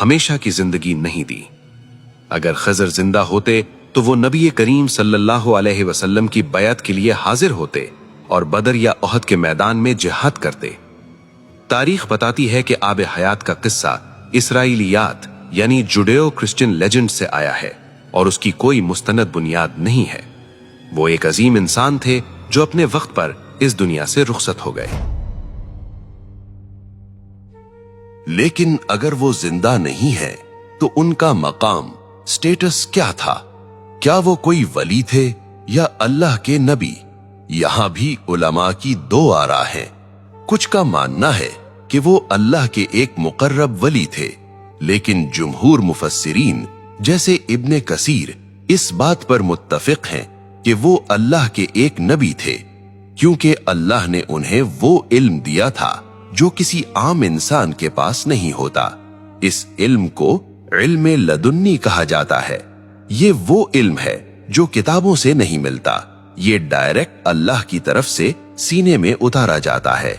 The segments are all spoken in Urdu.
ہمیشہ کی زندگی نہیں دی۔ اگر خضر زندہ ہوتے تو وہ نبی کریم صلی اللہ علیہ وسلم کی بیعت کے لیے حاضر ہوتے اور بدر یا احد کے میدان میں جہاد کرتے۔ تاریخ بتاتی ہے کہ آب حیات کا قصہ اسرائیلیات یعنی جوڈیو کرسچن لیجنڈ سے آیا ہے اور اس کی کوئی مستند بنیاد نہیں ہے۔ وہ ایک عظیم انسان تھے جو اپنے وقت پر اس دنیا سے رخصت ہو گئے۔ لیکن اگر وہ زندہ نہیں ہے تو ان کا مقام، سٹیٹس کیا تھا؟ کیا وہ کوئی ولی تھے یا اللہ کے نبی؟ یہاں بھی علماء کی دو آراء ہیں۔ کچھ کا ماننا ہے کہ وہ اللہ کے ایک مقرب ولی تھے، لیکن جمہور مفسرین جیسے ابن کثیر اس بات پر متفق ہیں کہ وہ اللہ کے ایک نبی تھے، کیونکہ اللہ نے انہیں وہ علم دیا تھا جو کسی عام انسان کے پاس نہیں ہوتا۔ اس علم کو علم لدنی کہا جاتا ہے۔ یہ وہ علم ہے جو کتابوں سے نہیں ملتا، یہ ڈائریکٹ اللہ کی طرف سے سینے میں اتارا جاتا ہے۔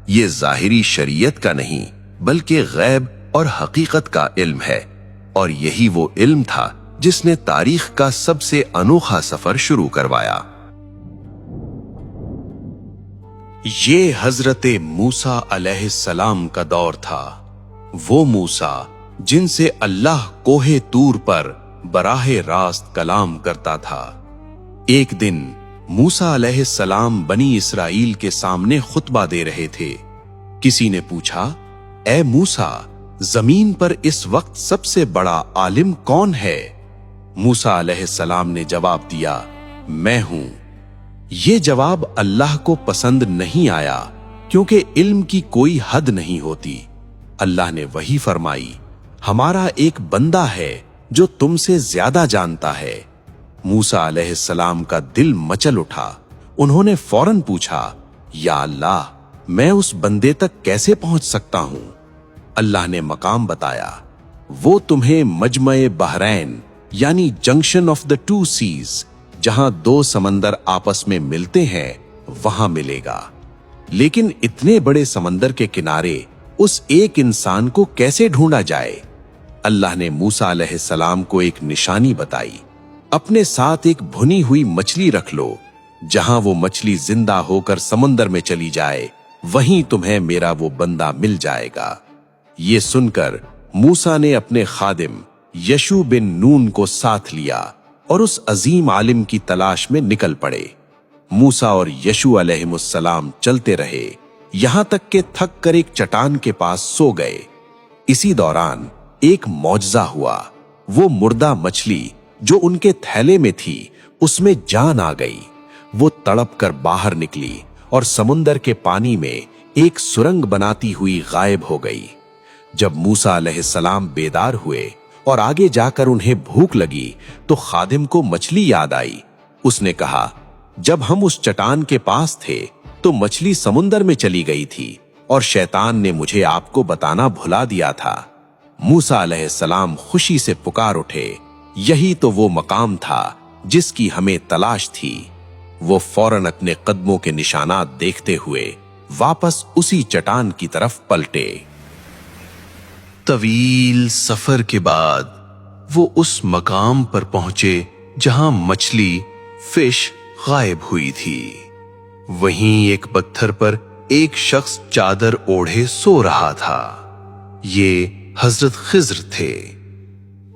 یہ ظاہری شریعت کا نہیں بلکہ غیب اور حقیقت کا علم ہے، اور یہی وہ علم تھا جس نے تاریخ کا سب سے انوکھا سفر شروع کروایا۔ یہ حضرت موسیٰ علیہ السلام کا دور تھا، وہ موسیٰ جن سے اللہ کوہ طور پر براہ راست کلام کرتا تھا۔ ایک دن موسیٰ علیہ السلام بنی اسرائیل کے سامنے خطبہ دے رہے تھے۔ کسی نے پوچھا، اے موسیٰ، زمین پر اس وقت سب سے بڑا عالم کون ہے؟ موسیٰ علیہ السلام نے جواب دیا، میں ہوں۔ یہ جواب اللہ کو پسند نہیں آیا، کیونکہ علم کی کوئی حد نہیں ہوتی۔ اللہ نے وحی فرمائی، ہمارا ایک بندہ ہے جو تم سے زیادہ جانتا ہے۔ موسیٰ علیہ السلام کا دل مچل اٹھا۔ انہوں نے فوراً پوچھا، یا اللہ، میں اس بندے تک کیسے پہنچ سکتا ہوں؟ اللہ نے مقام بتایا، وہ تمہیں مجمع بحرین یعنی junction of the two seas, جہاں دو سمندر آپس میں ملتے ہیں، وہاں ملے گا۔ لیکن اتنے بڑے سمندر کے کنارے اس ایک انسان کو کیسے ڈھونڈا جائے؟ اللہ نے موسیٰ علیہ السلام کو ایک نشانی بتائی، اپنے ساتھ ایک بھنی ہوئی مچھلی رکھ لو، جہاں وہ مچھلی زندہ ہو کر سمندر میں چلی جائے، وہیں تمہیں میرا وہ بندہ مل جائے گا۔ یہ سن کر موسیٰ نے اپنے خادم یشوع بن نون کو ساتھ لیا اور اس عظیم عالم کی تلاش میں نکل پڑے۔ موسیٰ اور یشوع علیہ السلام چلتے رہے، یہاں تک کہ تھک کر ایک چٹان کے پاس سو گئے۔ اسی دوران ایک معجزہ ہوا، وہ مردہ مچھلی جو ان کے تھیلے میں تھی اس میں جان آ گئی۔ وہ تڑپ کر باہر نکلی اور سمندر کے پانی میں ایک سرنگ بناتی ہوئی غائب ہو گئی۔ جب موسیٰ علیہ السلام بیدار ہوئے اور آگے جا کر انہیں بھوک لگی تو خادم کو مچھلی یاد آئی۔ اس نے کہا، جب ہم اس چٹان کے پاس تھے تو مچھلی سمندر میں چلی گئی تھی اور شیطان نے مجھے آپ کو بتانا بھلا دیا تھا۔ موسیٰ علیہ السلام خوشی سے پکار اٹھے، یہی تو وہ مقام تھا جس کی ہمیں تلاش تھی۔ وہ فوراً اپنے قدموں کے نشانات دیکھتے ہوئے واپس اسی چٹان کی طرف پلٹے۔ طویل سفر کے بعد وہ اس مقام پر پہنچے جہاں مچھلی فش غائب ہوئی تھی۔ وہیں ایک پتھر پر ایک شخص چادر اوڑھے سو رہا تھا۔ یہ حضرت خضر تھے۔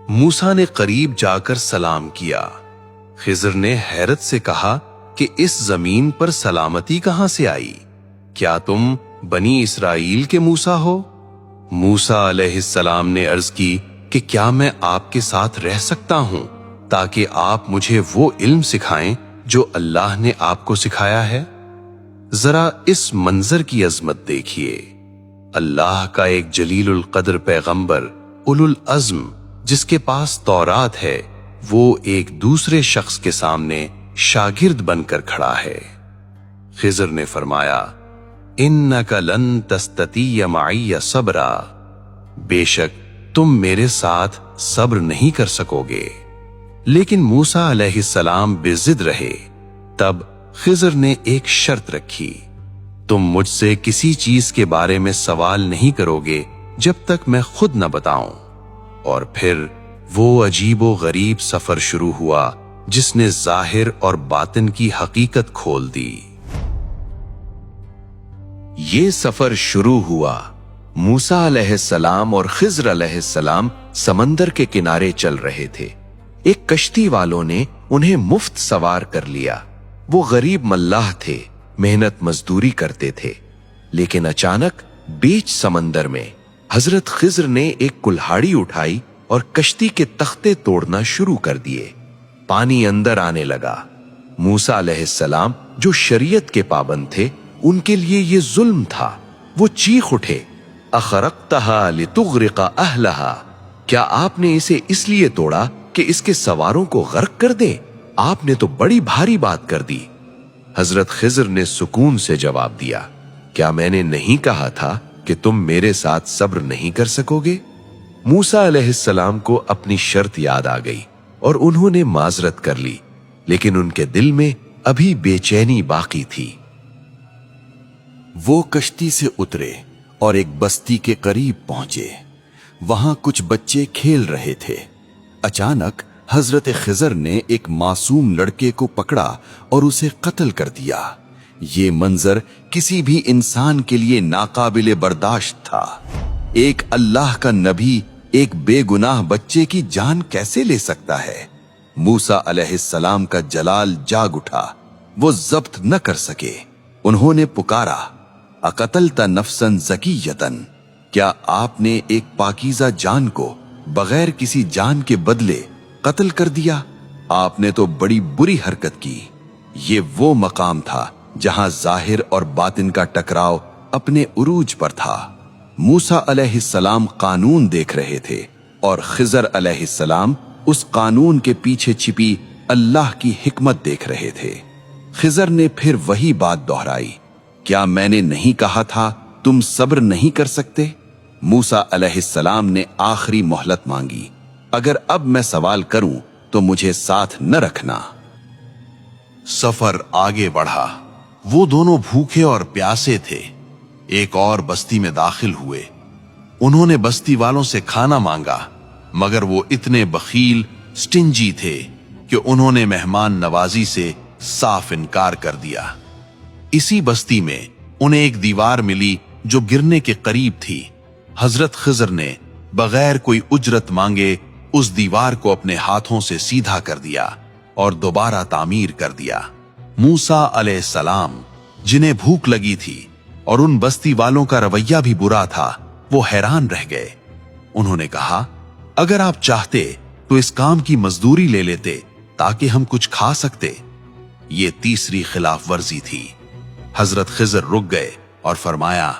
موسیٰ نے قریب جا کر سلام کیا۔ خضر نے حیرت سے کہا کہ اس زمین پر سلامتی کہاں سے آئی؟ کیا تم بنی اسرائیل کے موسیٰ ہو؟ موسیٰ علیہ السلام نے عرض کی کہ کیا میں آپ کے ساتھ رہ سکتا ہوں تاکہ آپ مجھے وہ علم سکھائیں جو اللہ نے آپ کو سکھایا ہے؟ ذرا اس منظر کی عظمت دیکھیے۔ اللہ کا ایک جلیل القدر پیغمبر اولو العزم جس کے پاس تورات ہے، وہ ایک دوسرے شخص کے سامنے شاگرد بن کر کھڑا ہے۔ خضر نے فرمایا، اِنَّكَ لَن تَسْتَطِيعَ مَعِيَّ صَبْرًا، بے شک تم میرے ساتھ صبر نہیں کر سکو گے۔ لیکن موسیٰ علیہ السلام بے ضد رہے۔ تب خضر نے ایک شرط رکھی، تم مجھ سے کسی چیز کے بارے میں سوال نہیں کرو گے جب تک میں خود نہ بتاؤں۔ اور پھر وہ عجیب و غریب سفر شروع ہوا جس نے ظاہر اور باطن کی حقیقت کھول دی۔ یہ سفر شروع ہوا۔ موسیٰ علیہ السلام اور خضر علیہ السلام سمندر کے کنارے چل رہے تھے۔ ایک کشتی والوں نے انہیں مفت سوار کر لیا۔ وہ غریب ملاح تھے، محنت مزدوری کرتے تھے، لیکن اچانک بیچ سمندر میں حضرت خضر نے ایک کلہاڑی اٹھائی اور کشتی کے تختے توڑنا شروع کر دیے۔ پانی اندر آنے لگا۔ موسیٰ علیہ السلام جو شریعت کے پابند تھے، ان کے لیے یہ ظلم تھا۔ وہ چیخ اٹھے، اخرقتها لتغرق اہلها، کیا آپ نے اسے اس لیے توڑا کہ اس کے سواروں کو غرق کر دے؟ آپ نے تو بڑی بھاری بات کر دی۔ حضرت خضر نے سکون سے جواب دیا، کیا میں نے نہیں کہا تھا کہ تم میرے ساتھ صبر نہیں کر سکو گے؟ موسیٰ علیہ السلام کو اپنی شرط یاد آ گئی اور انہوں نے معذرت کر لی، لیکن ان کے دل میں ابھی بے چینی باقی تھی۔ وہ کشتی سے اترے اور ایک بستی کے قریب پہنچے۔ وہاں کچھ بچے کھیل رہے تھے۔ اچانک حضرت خضر نے ایک معصوم لڑکے کو پکڑا اور اسے قتل کر دیا۔ یہ منظر کسی بھی انسان کے لیے ناقابل برداشت تھا۔ ایک اللہ کا نبی ایک بے گناہ بچے کی جان کیسے لے سکتا ہے؟ موسیٰ علیہ السلام کا جلال جاگ اٹھا۔ وہ ضبط نہ کر سکے۔ انہوں نے پکارا، اقتلت نفسا زکیۃ، کیا آپ نے ایک پاکیزہ جان کو بغیر کسی جان کے بدلے قتل کر دیا؟ آپ نے تو بڑی بری حرکت کی۔ یہ وہ مقام تھا جہاں ظاہر اور باطن کا ٹکراؤ اپنے عروج پر تھا۔ موسیٰ علیہ السلام قانون دیکھ رہے تھے اور خضر علیہ السلام اس قانون کے پیچھے چھپی اللہ کی حکمت دیکھ رہے تھے۔ خضر نے پھر وہی بات دہرائی، کیا میں نے نہیں کہا تھا تم صبر نہیں کر سکتے؟ موسیٰ علیہ السلام نے آخری مہلت مانگی، اگر اب میں سوال کروں تو مجھے ساتھ نہ رکھنا۔ سفر آگے بڑھا۔ وہ دونوں بھوکے اور پیاسے تھے۔ ایک اور بستی میں داخل ہوئے۔ انہوں نے بستی والوں سے کھانا مانگا، مگر وہ اتنے بخیل سٹنجی تھے کہ انہوں نے مہمان نوازی سے صاف انکار کر دیا۔ اسی بستی میں انہیں ایک دیوار ملی جو گرنے کے قریب تھی۔ حضرت خضر نے بغیر کوئی اجرت مانگے اس دیوار کو اپنے ہاتھوں سے سیدھا کر دیا اور دوبارہ تعمیر کر دیا۔ موسیٰ علیہ السلام جنہیں بھوک لگی تھی اور ان بستی والوں کا رویہ بھی برا تھا، وہ حیران رہ گئے۔ انہوں نے کہا، اگر آپ چاہتے تو اس کام کی مزدوری لے لیتے تاکہ ہم کچھ کھا سکتے۔ یہ تیسری خلاف ورزی تھی۔ حضرت خضر رک گئے اور فرمایا،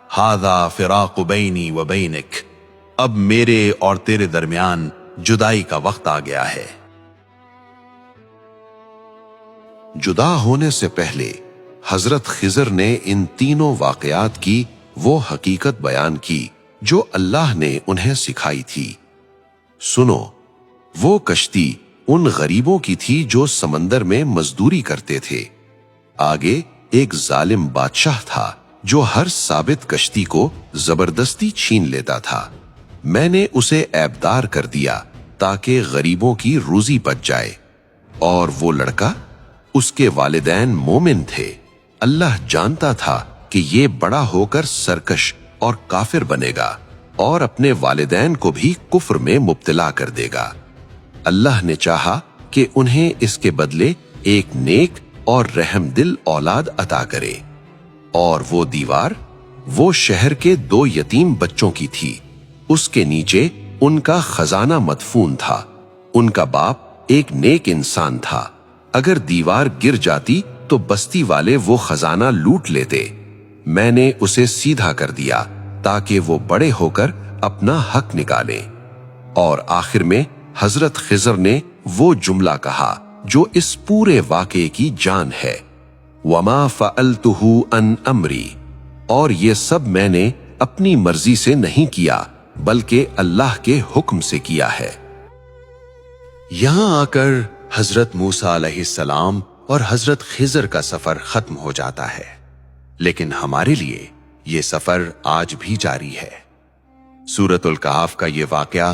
ھذا فراق بینی و بینک، اب میرے اور تیرے درمیان جدائی کا وقت آ گیا ہے۔ جدا ہونے سے پہلے حضرت خضر نے ان تینوں واقعات کی وہ حقیقت بیان کی جو اللہ نے انہیں سکھائی تھی۔ سنو، وہ کشتی ان غریبوں کی تھی جو سمندر میں مزدوری کرتے تھے۔ آگے ایک ظالم بادشاہ تھا جو ہر ثابت کشتی کو زبردستی چھین لیتا تھا۔ میں نے اسے عیبدار کر دیا تاکہ غریبوں کی روزی بچ جائے۔ اور وہ لڑکا، اس کے والدین مومن تھے۔ اللہ جانتا تھا کہ یہ بڑا ہو کر سرکش اور کافر بنے گا اور اپنے والدین کو بھی کفر میں مبتلا کر دے گا۔ اللہ نے چاہا کہ انہیں اس کے بدلے ایک نیک اور رحم دل اولاد عطا کرے۔ اور وہ دیوار وہ شہر کے 2 یتیم بچوں کی تھی۔ اس کے نیچے ان کا خزانہ مدفون تھا۔ ان کا باپ ایک نیک انسان تھا۔ اگر دیوار گر جاتی تو بستی والے وہ خزانہ لوٹ لیتے۔ میں نے اسے سیدھا کر دیا تاکہ وہ بڑے ہو کر اپنا حق نکالیں۔ اور آخر میں حضرت خضر نے وہ جملہ کہا جو اس پورے واقعے کی جان ہے، وَمَا فَعَلْتُهُ عَنْ أَمْرِي، اور یہ سب میں نے اپنی مرضی سے نہیں کیا بلکہ اللہ کے حکم سے کیا ہے۔ یہاں آ کر حضرت موسیٰ علیہ السلام اور حضرت خضر کا سفر ختم ہو جاتا ہے، لیکن ہمارے لیے یہ سفر آج بھی جاری ہے۔ سورۃ الکہف کا یہ واقعہ